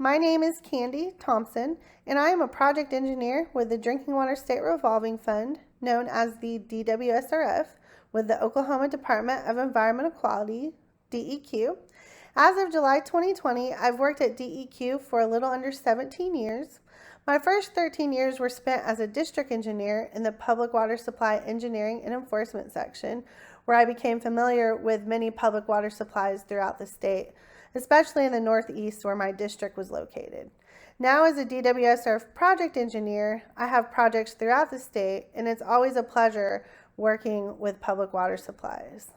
My name is Candy Thompson, and I am a project engineer with the Drinking Water State Revolving Fund, known as the DWSRF, with the Oklahoma Department of Environmental Quality, DEQ. As of July 2020, I've worked at DEQ for a little under 17 years. My first 13 years were spent as a district engineer in the Public Water Supply Engineering and Enforcement section, where I became familiar with many public water supplies throughout the state, especially in the Northeast where my district was located. Now as a DWSRF project engineer, I have projects throughout the state, and it's always a pleasure working with public water supplies.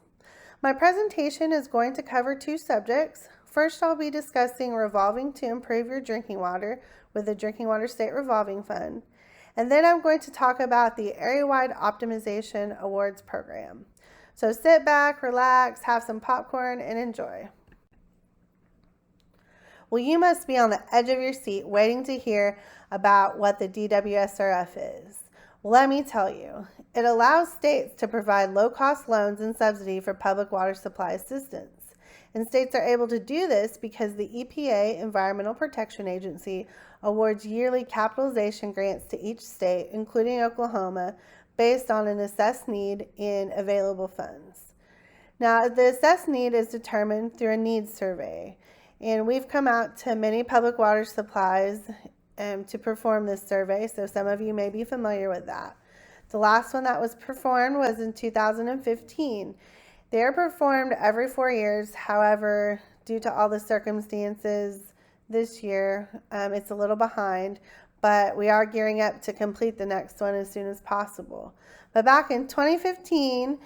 My presentation is going to cover two subjects. First, I'll be discussing revolving to improve your drinking water with the Drinking Water State Revolving Fund. And then I'm going to talk about the Area-Wide Optimization Awards Program. So sit back, relax, have some popcorn, and enjoy. Well, you must be on the edge of your seat waiting to hear about what the DWSRF is. Well, let me tell you, it allows states to provide low-cost loans and subsidy for public water supply assistance. And states are able to do this because the EPA, Environmental Protection Agency, awards yearly capitalization grants to each state, including Oklahoma, based on an assessed need in available funds. Now, the assessed need is determined through a needs survey, and we've come out to many public water supplies to perform this survey, so some of you may be familiar with that. The last one that was performed was in 2015. They're performed every 4 years. However, due to all the circumstances this year, it's a little behind, but we are gearing up to complete the next one as soon as possible. But back in 2015,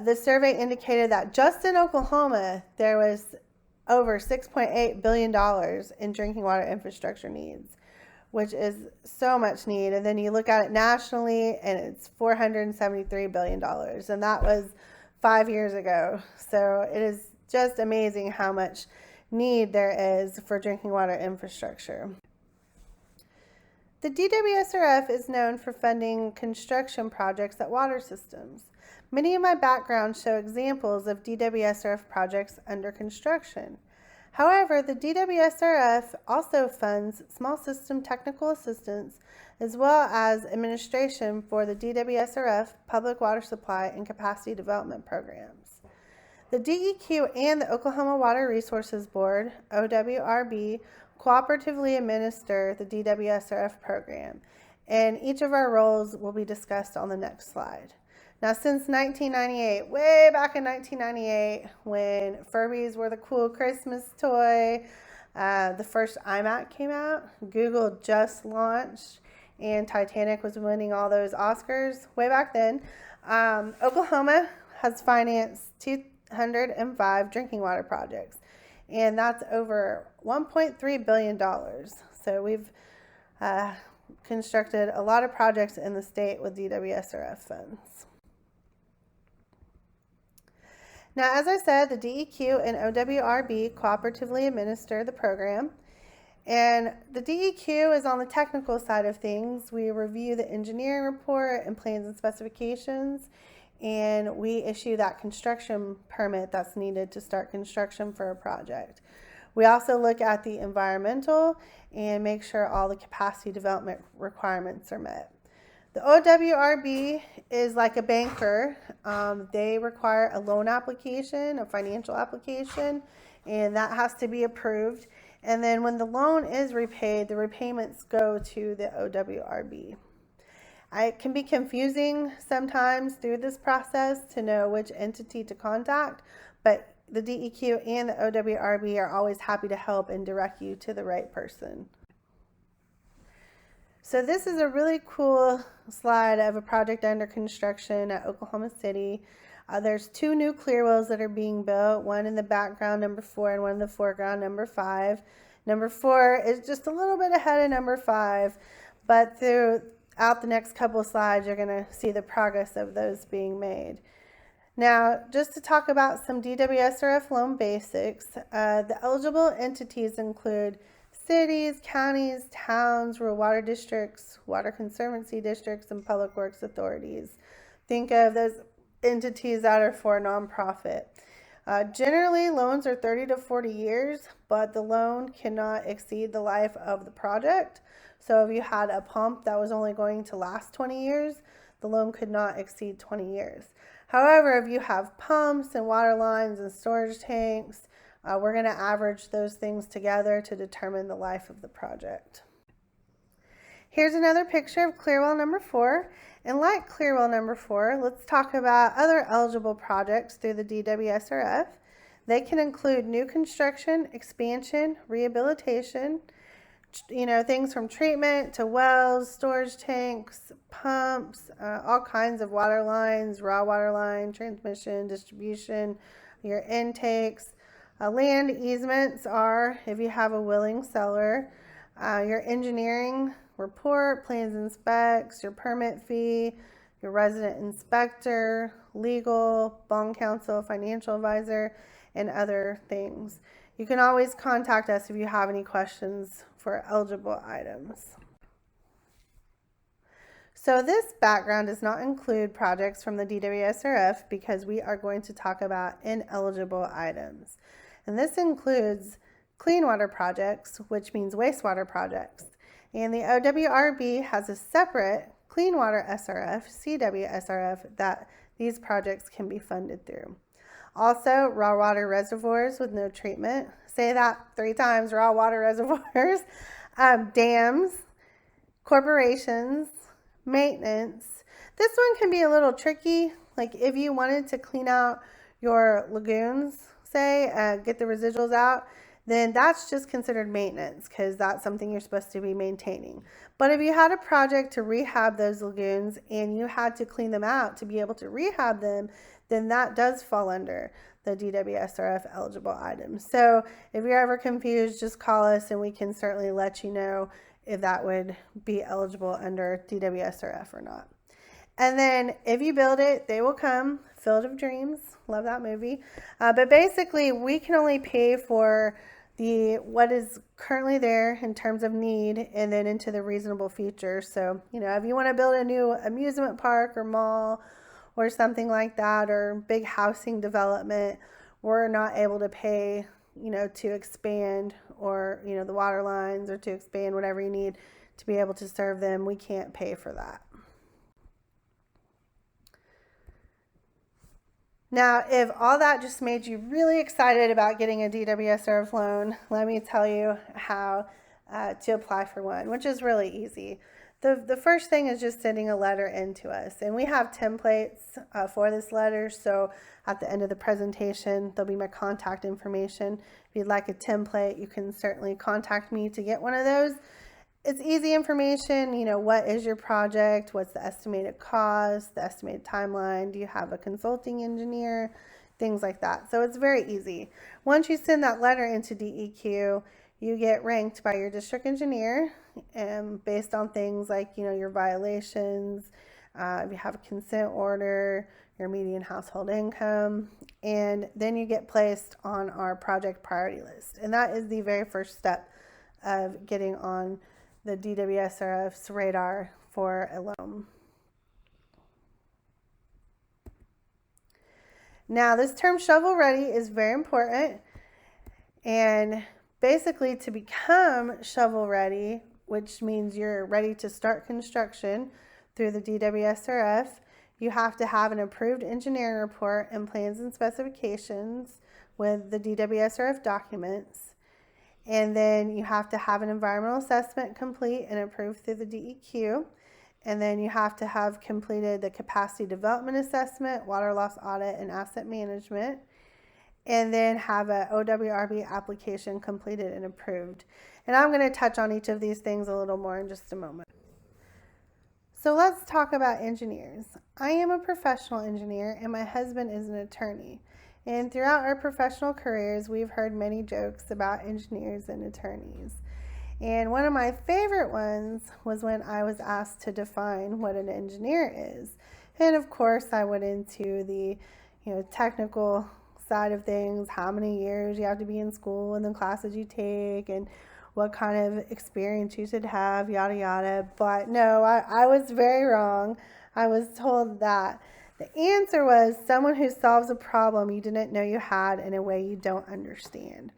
the survey indicated that just in Oklahoma, there was over $6.8 billion in drinking water infrastructure needs, which is so much need. And then you look at it nationally, and it's $473 billion, and that was 5 years ago. So it is just amazing how much need there is for drinking water infrastructure. The DWSRF is known for funding construction projects at water systems. Many of my backgrounds show examples of DWSRF projects under construction. However, the DWSRF also funds small system technical assistance as well as administration for the DWSRF Public Water Supply and Capacity Development Programs. The DEQ and the Oklahoma Water Resources Board, OWRB, cooperatively administer the DWSRF program, and each of our roles will be discussed on the next slide. Now, since 1998, way back in 1998, when Furbies were the cool Christmas toy, the first iMac came out, Google just launched, and Titanic was winning all those Oscars way back then. Oklahoma has financed 205 drinking water projects, and that's over $1.3 billion. So we've constructed a lot of projects in the state with DWSRF funds. Now, as I said, the DEQ and OWRB cooperatively administer the program, and the DEQ is on the technical side of things. We review the engineering report and plans and specifications, and we issue that construction permit that's needed to start construction for a project. We also look at the environmental and make sure all the capacity development requirements are met. The OWRB is like a banker. They require a loan application, a financial application, and that has to be approved. And then when the loan is repaid, the repayments go to the OWRB. It can be confusing sometimes through this process to know which entity to contact, but the DEQ and the OWRB are always happy to help and direct you to the right person. So this is a really cool slide of a project under construction at Oklahoma City. There's two new clear wells that are being built, one in the background, number 4, and one in the foreground, number 5. Number 4 is just a little bit ahead of number 5, but throughout the next couple of slides, you're going to see the progress of those being made. Now, just to talk about some DWSRF loan basics, the eligible entities include cities, counties, towns, rural water districts, water conservancy districts, and public works authorities. Think of those entities that are for nonprofit. Generally, loans are 30 to 40 years, but the loan cannot exceed the life of the project. So if you had a pump that was only going to last 20 years, the loan could not exceed 20 years. However, if you have pumps and water lines and storage tanks, we're going to average those things together to determine the life of the project. Here's another picture of Clearwell number 4. And like Clearwell number 4, let's talk about other eligible projects through the DWSRF. They can include new construction, expansion, rehabilitation, things from treatment to wells, storage tanks, pumps, all kinds of water lines, raw water line, transmission, distribution, your intakes. Land easements are if you have a willing seller. Your engineering report, plans and specs, your permit fee, your resident inspector, legal, bond counsel, financial advisor, and other things. You can always contact us if you have any questions for eligible items. So this background does not include projects from the DWSRF because we are going to talk about ineligible items. And this includes clean water projects, which means wastewater projects. And the OWRB has a separate clean water SRF, CWSRF, that these projects can be funded through. Also, raw water reservoirs with no treatment. Say that 3 times, raw water reservoirs. Dams, corporations, maintenance. This one can be a little tricky. Like if you wanted to clean out your lagoons, say, get the residuals out, then that's just considered maintenance because that's something you're supposed to be maintaining. But if you had a project to rehab those lagoons and you had to clean them out to be able to rehab them, then that does fall under the DWSRF eligible items. So if you're ever confused, just call us and we can certainly let you know if that would be eligible under DWSRF or not. And then if you build it, they will come. Field of Dreams, love that movie. But basically, we can only pay for what is currently there in terms of need and then into the reasonable future. So, if you want to build a new amusement park or mall or something like that, or big housing development, we're not able to pay, to expand or, the water lines or to expand whatever you need to be able to serve them. We can't pay for that. Now, if all that just made you really excited about getting a DWSRF loan, let me tell you how to apply for one, which is really easy. The first thing is just sending a letter in to us. And we have templates for this letter. So at the end of the presentation, there'll be my contact information. If you'd like a template, you can certainly contact me to get one of those. It's easy information, what is your project, what's the estimated cost, the estimated timeline, do you have a consulting engineer, things like that. So it's very easy. Once you send that letter into DEQ, you get ranked by your district engineer based on things like, your violations, if you have a consent order, your median household income, and then you get placed on our project priority list. And that is the very first step of getting on the DWSRF's radar for a loan. Now, this term shovel ready is very important. And basically, to become shovel ready, which means you're ready to start construction through the DWSRF, you have to have an approved engineering report and plans and specifications with the DWSRF documents. And then you have to have an environmental assessment complete and approved through the DEQ. And then you have to have completed the capacity development assessment, water loss audit, and asset management. And then have a OWRB application completed and approved. And I'm going to touch on each of these things a little more in just a moment. So let's talk about engineers. I am a professional engineer and my husband is an attorney. And throughout our professional careers, we've heard many jokes about engineers and attorneys. And one of my favorite ones was when I was asked to define what an engineer is. And of course, I went into the technical side of things, how many years you have to be in school and the classes you take and what kind of experience you should have, yada, yada. But no, I was very wrong. I was told that The answer was someone who solves a problem you didn't know you had in a way you don't understand.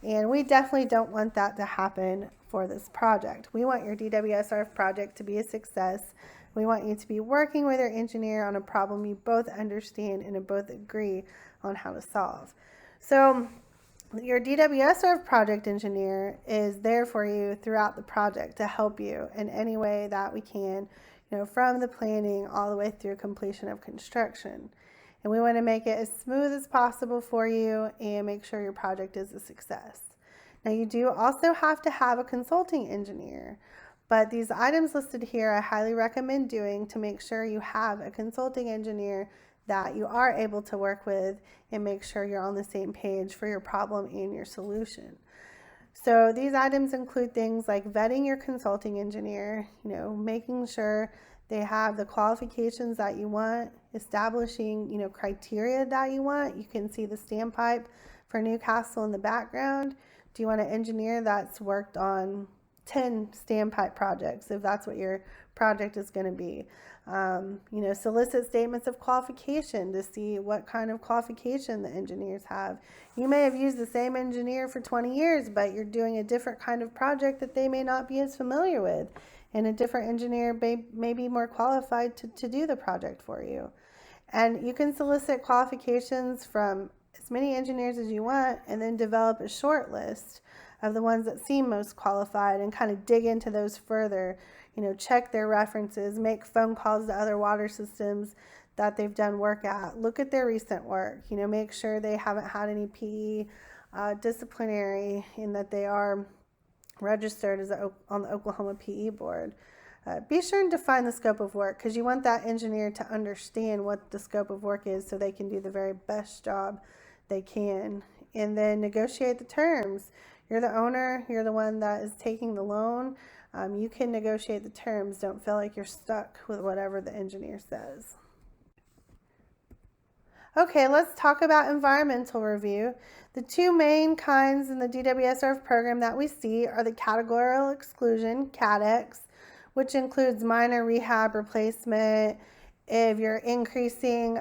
And we definitely don't want that to happen for this project. We want your DWSRF project to be a success. We want you to be working with your engineer on a problem you both understand and both agree on how to solve. So your DWSRF project engineer is there for you throughout the project to help you in any way that we can, from the planning all the way through completion of construction. And we want to make it as smooth as possible for you and make sure your project is a success. Now, you do also have to have a consulting engineer, but these items listed here I highly recommend doing to make sure you have a consulting engineer that you are able to work with and make sure you're on the same page for your problem and your solution. So these items include things like vetting your consulting engineer, making sure they have the qualifications that you want, establishing, criteria that you want. You can see the standpipe for Newcastle in the background. Do you want an engineer that's worked on 10 standpipe projects, if that's what your project is going to be? Solicit statements of qualification to see what kind of qualification the engineers have. You may have used the same engineer for 20 years, but you're doing a different kind of project that they may not be as familiar with, and a different engineer may be more qualified to do the project for you. And you can solicit qualifications from as many engineers as you want, and then develop a short list of the ones that seem most qualified and kind of dig into those further. Check their references, make phone calls to other water systems that they've done work at, look at their recent work, make sure they haven't had any PE disciplinary and that they are registered as on the Oklahoma PE board. Be sure and define the scope of work, because you want that engineer to understand what the scope of work is so they can do the very best job they can. And then negotiate the terms. You're the owner, you're the one that is taking the loan. You can negotiate the terms. Don't feel like you're stuck with whatever the engineer says. Okay, let's talk about environmental review. The two main kinds in the DWSRF program that we see are the categorical exclusion, CADEX, which includes minor rehab replacement. If you're increasing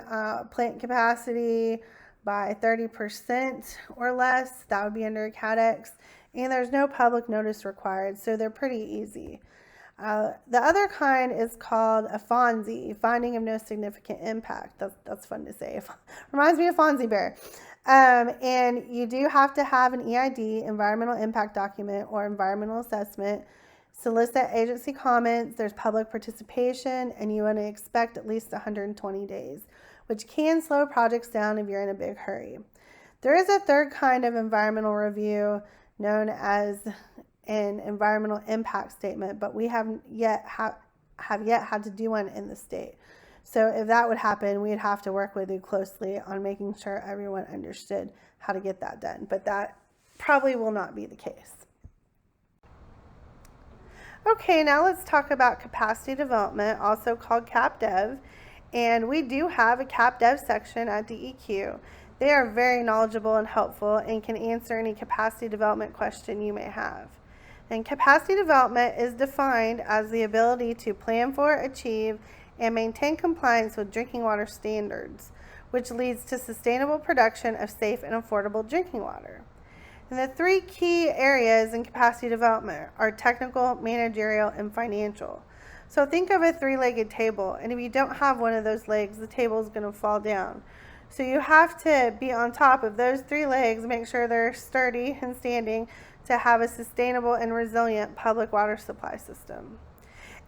plant capacity by 30% or less, that would be under a CADEX. And there's no public notice required, so they're pretty easy. The other kind is called a FONSI, Finding of No Significant Impact. That's fun to say. Reminds me of Fonzie Bear. And you do have to have an EID, Environmental Impact Document, or Environmental Assessment. Solicit agency comments, there's public participation, and you want to expect at least 120 days, which can slow projects down if you're in a big hurry. There is a third kind of environmental review known as an environmental impact statement, but we haven't yet had to do one in the state. So if that would happen, we'd have to work with you closely on making sure everyone understood how to get that done, but that probably will not be the case. Okay, now let's talk about capacity development, also called CapDev. And we do have a CapDev section at DEQ. They are very knowledgeable and helpful and can answer any capacity development question you may have. And capacity development is defined as the ability to plan for, achieve, and maintain compliance with drinking water standards, which leads to sustainable production of safe and affordable drinking water. And the three key areas in capacity development are technical, managerial, and financial. So think of a three-legged table, and if you don't have one of those legs, the table is going to fall down. So you have to be on top of those three legs, make sure they're sturdy and standing to have a sustainable and resilient public water supply system.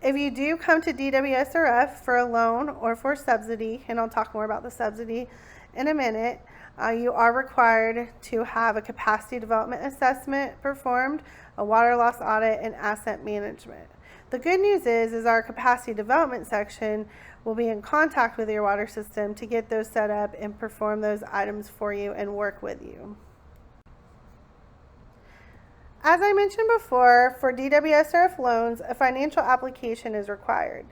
If you do come to DWSRF for a loan or for subsidy, and I'll talk more about the subsidy in a minute, you are required to have a capacity development assessment performed, a water loss audit, and asset management. The good news is our capacity development section will be in contact with your water system to get those set up and perform those items for you and work with you. As I mentioned before, for DWSRF loans, a financial application is required.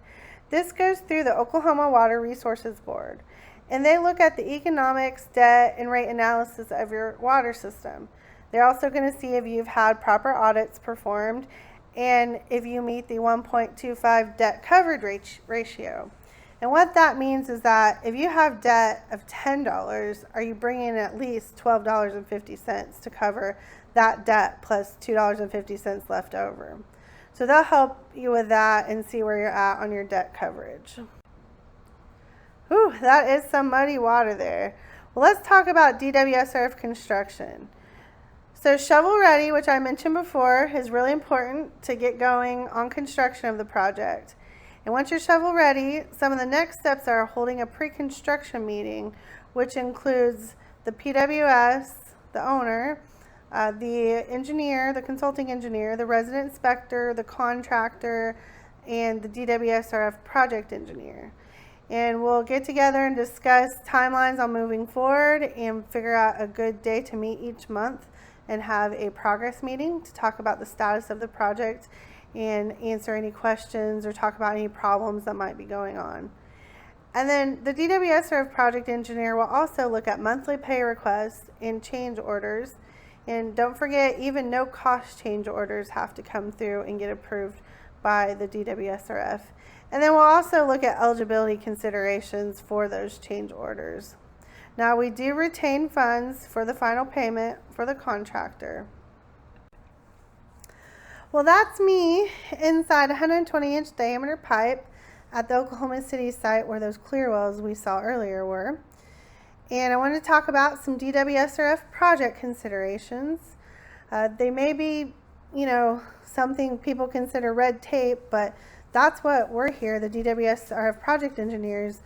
This goes through the Oklahoma Water Resources Board, and they look at the economics, debt, and rate analysis of your water system. They're also going to see if you've had proper audits performed and if you meet the 1.25 debt coverage ratio. And what that means is that if you have debt of $10, are you bringing in at least $12.50 to cover that debt plus $2.50 left over? So they'll help you with that and see where you're at on your debt coverage. Whew, that is some muddy water there. Well, let's talk about DWSRF construction. So shovel ready, which I mentioned before, is really important to get going on construction of the project. And once you're shovel ready, some of the next steps are holding a pre-construction meeting, which includes the PWS, the owner, the engineer, the consulting engineer, the resident inspector, the contractor, and the DWSRF project engineer. And we'll get together and discuss timelines on moving forward and figure out a good day to meet each month and have a progress meeting to talk about the status of the project and answer any questions or talk about any problems that might be going on. And then the DWSRF project engineer will also look at monthly pay requests and change orders. And don't forget, even no cost change orders have to come through and get approved by the DWSRF. And then we'll also look at eligibility considerations for those change orders. Now, we do retain funds for the final payment for the contractor. Well, that's me inside a 120-inch diameter pipe at the Oklahoma City site where those clear wells we saw earlier were. And I want to talk about some DWSRF project considerations. They may be, something people consider red tape, but that's what we're here, the DWSRF project engineers,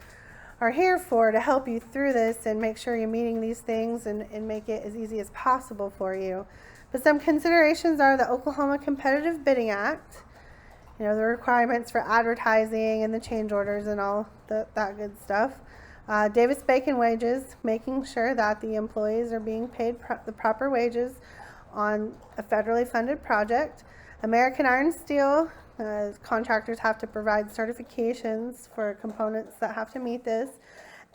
are here for, to help you through this and make sure you're meeting these things and make it as easy as possible for you. But some considerations are the Oklahoma Competitive Bidding Act, the requirements for advertising and the change orders and all that good stuff. Davis-Bacon wages, making sure that the employees are being paid the proper wages on a federally funded project. American Iron Steel, contractors have to provide certifications for components that have to meet this.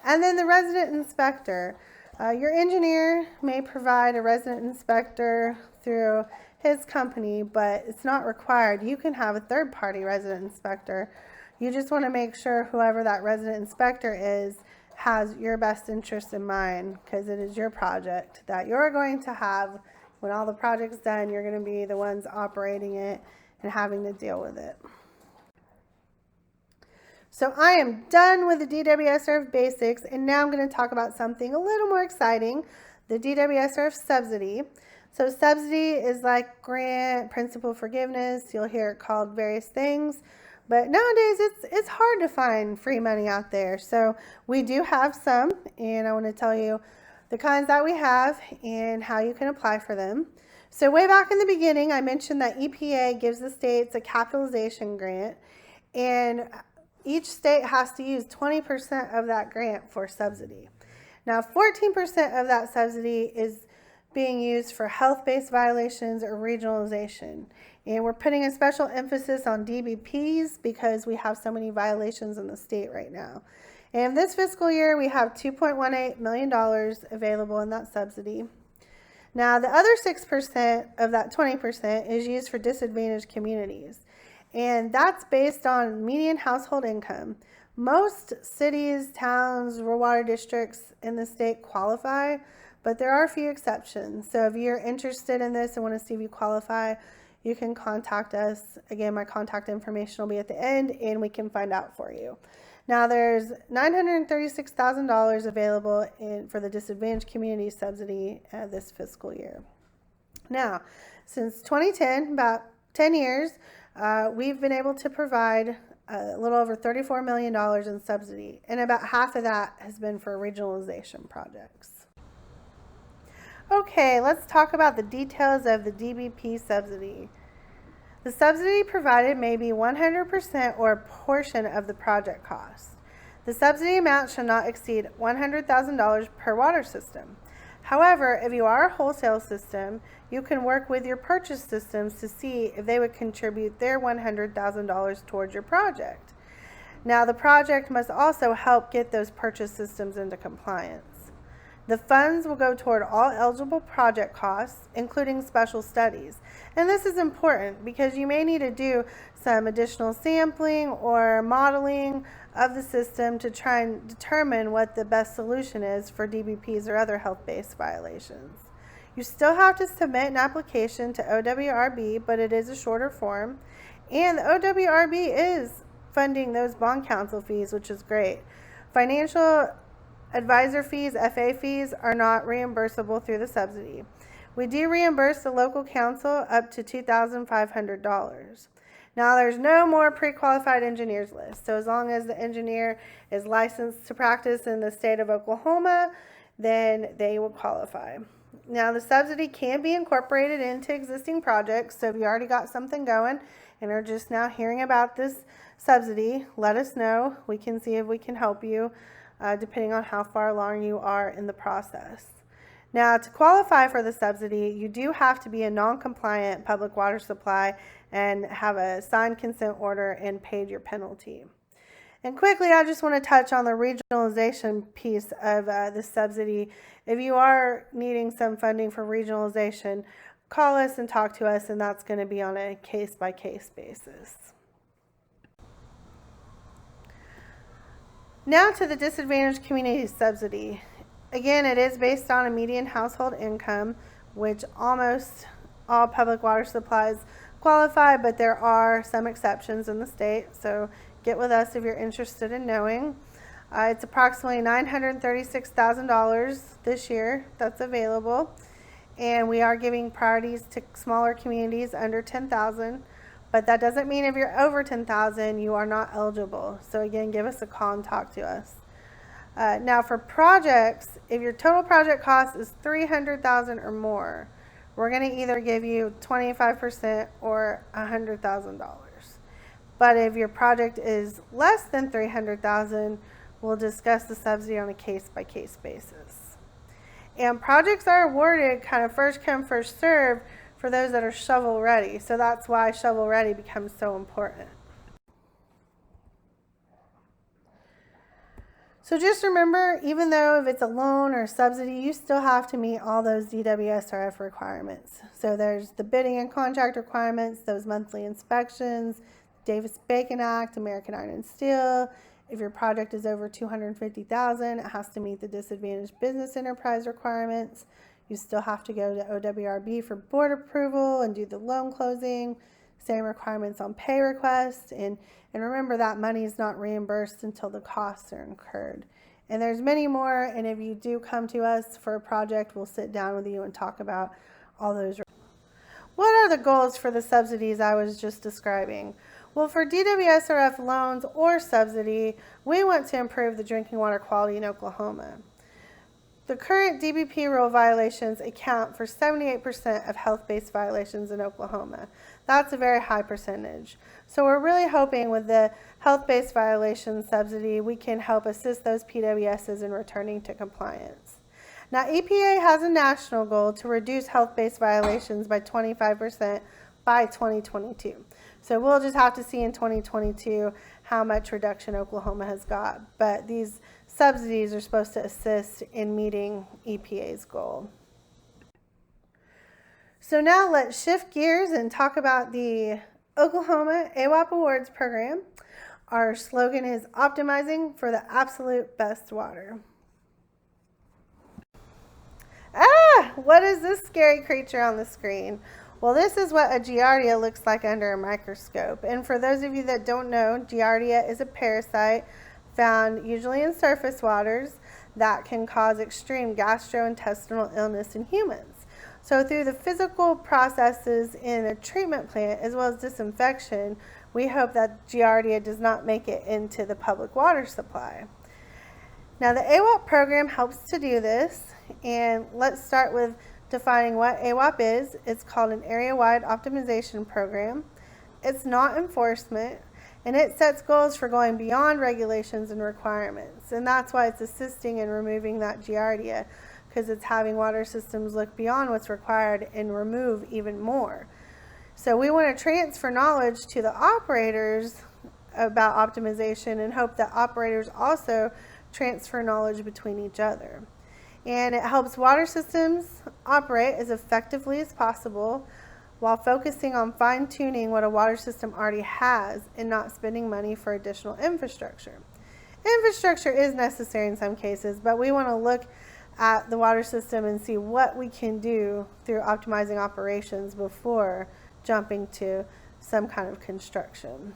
And then the resident inspector. Your engineer may provide a resident inspector through his company, but it's not required. You can have a third-party resident inspector. You just want to make sure whoever that resident inspector is has your best interest in mind, because it is your project that you're going to have. When all the project's done, you're going to be the ones operating it and having to deal with it. So I am done with the DWSRF basics, and now I'm going to talk about something a little more exciting, the DWSRF subsidy. So subsidy is like grant, principal forgiveness. You'll hear it called various things, but nowadays it's hard to find free money out there. So we do have some, and I want to tell you the kinds that we have and how you can apply for them. So way back in the beginning, I mentioned that EPA gives the states a capitalization grant, and each state has to use 20% of that grant for subsidy. Now, 14% of that subsidy is being used for health-based violations or regionalization. And we're putting a special emphasis on DBPs because we have so many violations in the state right now. And this fiscal year, we have $2.18 million available in that subsidy. Now, the other 6% of that 20% is used for disadvantaged communities. And that's based on median household income. Most cities, towns, rural water districts in the state qualify, but there are a few exceptions. So if you're interested in this and want to see if you qualify, you can contact us. Again, my contact information will be at the end, and we can find out for you. Now, there's $936,000 available for the disadvantaged community subsidy this fiscal year. Now, since 2010, about 10 years, we've been able to provide a little over $34 million in subsidy, and about half of that has been for regionalization projects. Okay, let's talk about the details of the DBP subsidy. The subsidy provided may be 100% or a portion of the project cost. The subsidy amount shall not exceed $100,000 per water system. However, if you are a wholesale system, you can work with your purchase systems to see if they would contribute their $100,000 towards your project. Now, the project must also help get those purchase systems into compliance. The funds will go toward all eligible project costs, including special studies. And this is important because you may need to do some additional sampling or modeling of the system to try and determine what the best solution is for DBPs or other health-based violations. You still have to submit an application to OWRB, but it is a shorter form. And the OWRB is funding those bond counsel fees, which is great. Financial advisor fees, FA fees, are not reimbursable through the subsidy. We do reimburse the local counsel up to $2,500. Now, there's no more pre-qualified engineers list. So as long as the engineer is licensed to practice in the state of Oklahoma, then they will qualify. Now, the subsidy can be incorporated into existing projects. So if you already got something going and are just now hearing about this subsidy, let us know. We can see if we can help you, depending on how far along you are in the process. Now, to qualify for the subsidy, you do have to be a non-compliant public water supply and have a signed consent order and paid your penalty. And quickly, I just want to touch on the regionalization piece of the subsidy. If you are needing some funding for regionalization, call us and talk to us, and that's going to be on a case-by-case basis. Now to the disadvantaged community subsidy. Again, it is based on a median household income, which almost all public water supplies qualify, but there are some exceptions in the state. So get with us if you're interested in knowing. It's approximately $936,000 this year that's available. And we are giving priorities to smaller communities under 10,000. But that doesn't mean if you're over 10,000, you are not eligible. So again, give us a call and talk to us. Now for projects, if your total project cost is $300,000 or more, we're going to either give you 25% or $100,000. But if your project is less than $300,000, we'll discuss the subsidy on a case-by-case basis. And projects are awarded kind of first come, first serve for those that are shovel ready. So that's why shovel ready becomes so important. So just remember, even though if it's a loan or a subsidy, you still have to meet all those DWSRF requirements. So there's the bidding and contract requirements, those monthly inspections, Davis-Bacon Act, American Iron and Steel. If your project is over $250,000, it has to meet the disadvantaged business enterprise requirements. You still have to go to OWRB for board approval and do the loan closing. Same requirements on pay requests. And remember that money is not reimbursed until the costs are incurred. And there's many more. And if you do come to us for a project, we'll sit down with you and talk about all those. What are the goals for the subsidies I was just describing? Well, for DWSRF loans or subsidy, we want to improve the drinking water quality in Oklahoma. The current DBP rule violations account for 78% of health-based violations in Oklahoma. That's a very high percentage. So we're really hoping with the health-based violation subsidy, we can help assist those PWSs in returning to compliance. Now, EPA has a national goal to reduce health-based violations by 25% by 2022. So we'll just have to see in 2022 how much reduction Oklahoma has got. But these subsidies are supposed to assist in meeting EPA's goal. So now let's shift gears and talk about the Oklahoma AWOP Awards program. Our slogan is optimizing for the absolute best water. What is this scary creature on the screen? Well, this is what a giardia looks like under a microscope. And for those of you that don't know, giardia is a parasite found usually in surface waters that can cause extreme gastrointestinal illness in humans. So through the physical processes in a treatment plant as well as disinfection, we hope that giardia does not make it into the public water supply. Now the AWOP program helps to do this, and let's start with defining what AWOP is. It's called an area-wide optimization program. It's not enforcement, and it sets goals for going beyond regulations and requirements. And that's why it's assisting in removing that giardia, because it's having water systems look beyond what's required and remove even more. So we want to transfer knowledge to the operators about optimization and hope that operators also transfer knowledge between each other. And it helps water systems operate as effectively as possible while focusing on fine-tuning what a water system already has and not spending money for additional infrastructure. Infrastructure is necessary in some cases, but we want to look at the water system and see what we can do through optimizing operations before jumping to some kind of construction.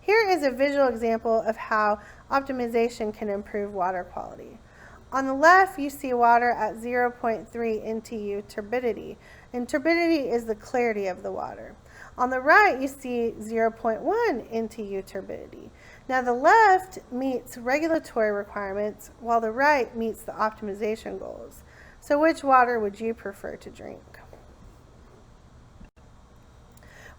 Here is a visual example of how optimization can improve water quality. On the left, you see water at 0.3 NTU turbidity, and turbidity is the clarity of the water. On the right, you see 0.1 NTU turbidity. Now, the left meets regulatory requirements, while the right meets the optimization goals. So which water would you prefer to drink?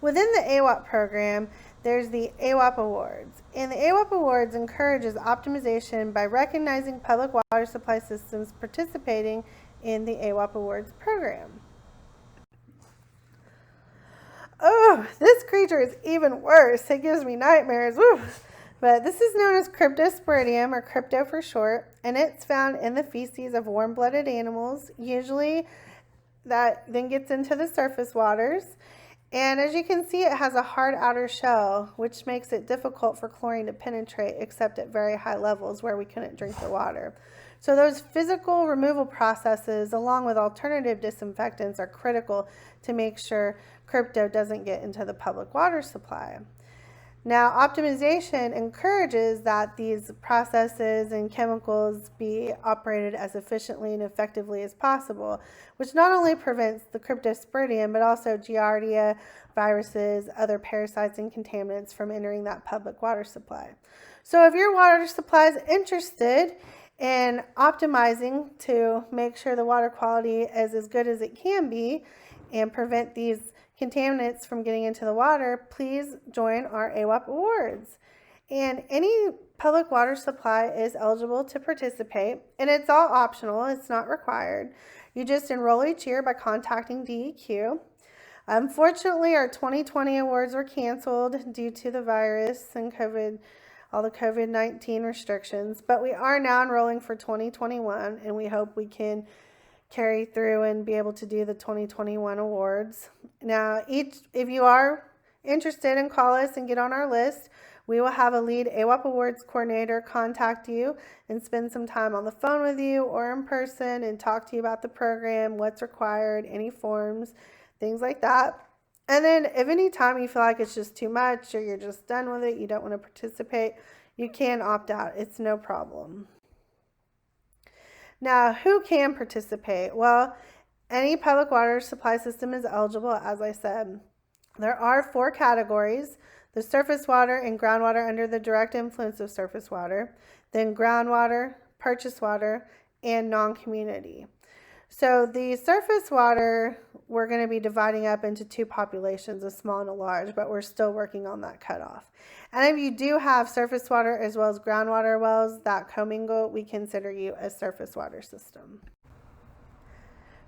Within the AWOP program, there's the AWOP Awards. And the AWOP Awards encourages optimization by recognizing public water supply systems participating in the AWOP Awards program. Oh, this creature is even worse. It gives me nightmares. Woo. But this is known as Cryptosporidium, or crypto for short, and it's found in the feces of warm-blooded animals. Usually that then gets into the surface waters. And as you can see, it has a hard outer shell, which makes it difficult for chlorine to penetrate except at very high levels where we couldn't drink the water. So those physical removal processes, along with alternative disinfectants, are critical to make sure crypto doesn't get into the public water supply. Now, optimization encourages that these processes and chemicals be operated as efficiently and effectively as possible, which not only prevents the Cryptosporidium, but also Giardia, viruses, other parasites, and contaminants from entering that public water supply. So if your water supply is interested in optimizing to make sure the water quality is as good as it can be and prevent these contaminants from getting into the water, please join our AWOP Awards. And any public water supply is eligible to participate, and it's all optional, it's not required. You just enroll each year by contacting DEQ. Unfortunately, our 2020 awards were canceled due to the virus and all the COVID-19 restrictions, but we are now enrolling for 2021, and we hope we can carry through and be able to do the 2021 awards. Now, if you are interested in call us and get on our list, we will have a lead AWOP Awards coordinator contact you and spend some time on the phone with you or in person and talk to you about the program, what's required, any forms, things like that. And then if any time you feel like it's just too much or you're just done with it, you don't want to participate, you can opt out. It's no problem. Now, who can participate? Well, any public water supply system is eligible, as I said. There are 4 categories: the surface water and groundwater under the direct influence of surface water, then groundwater, purchased water, and non-community. So the surface water, we're going to be dividing up into 2 populations, a small and a large, but we're still working on that cutoff. And if you do have surface water as well as groundwater wells that commingle, we consider you a surface water system.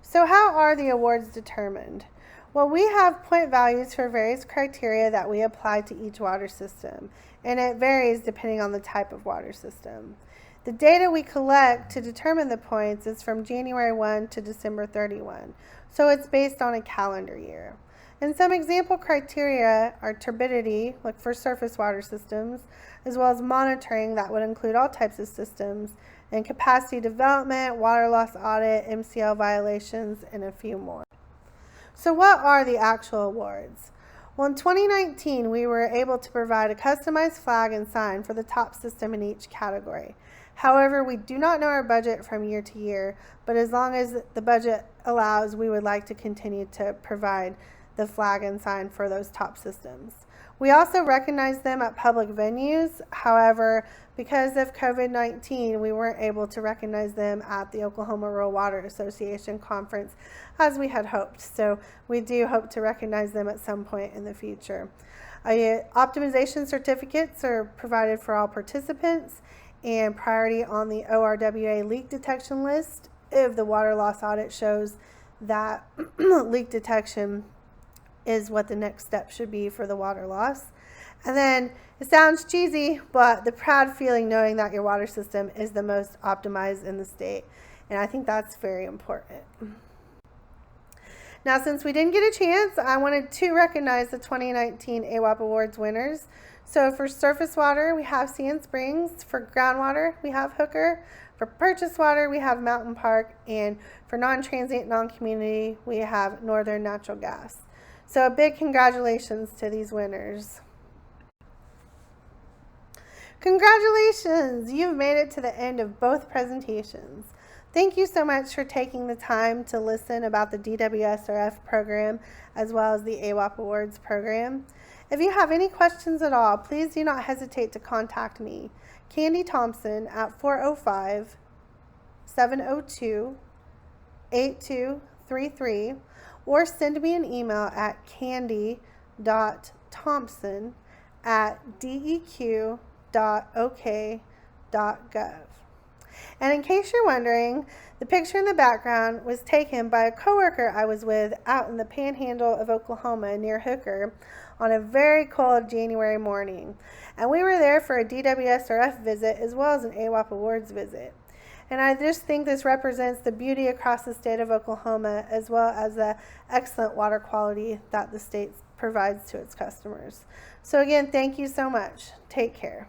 So how are the awards determined? Well, we have point values for various criteria that we apply to each water system, and it varies depending on the type of water system. The data we collect to determine the points is from January 1 to December 31, so it's based on a calendar year. And some example criteria are turbidity, like for surface water systems, as well as monitoring, that would include all types of systems, and capacity development, water loss audit, MCL violations, and a few more. So what are the actual awards? Well, in 2019, we were able to provide a customized flag and sign for the top system in each category. However, we do not know our budget from year to year, but as long as the budget allows, we would like to continue to provide the flag and sign for those top systems. We also recognize them at public venues. However, because of COVID-19, we weren't able to recognize them at the Oklahoma Rural Water Association conference as we had hoped. So we do hope to recognize them at some point in the future. Optimization certificates are provided for all participants, and priority on the ORWA leak detection list if the water loss audit shows that leak detection is what the next step should be for the water loss. And then it sounds cheesy, but the proud feeling knowing that your water system is the most optimized in the state. And I think that's very important. Now, since we didn't get a chance, I wanted to recognize the 2019 AWOP Awards winners. So for surface water, we have Sand Springs. For groundwater, we have Hooker. For purchased water, we have Mountain Park. And for non-transient, non-community, we have Northern Natural Gas. So a big congratulations to these winners. Congratulations! You've made it to the end of both presentations. Thank you so much for taking the time to listen about the DWSRF program as well as the AWOP Awards program. If you have any questions at all, please do not hesitate to contact me, Candy Thompson, at 405-702-8233, or send me an email at candy.thompson@deq.ok.gov. And in case you're wondering, the picture in the background was taken by a coworker I was with out in the panhandle of Oklahoma near Hooker on a very cold January morning. And we were there for a DWSRF visit as well as an AWOP Awards visit. And I just think this represents the beauty across the state of Oklahoma as well as the excellent water quality that the state provides to its customers. So again, thank you so much. Take care.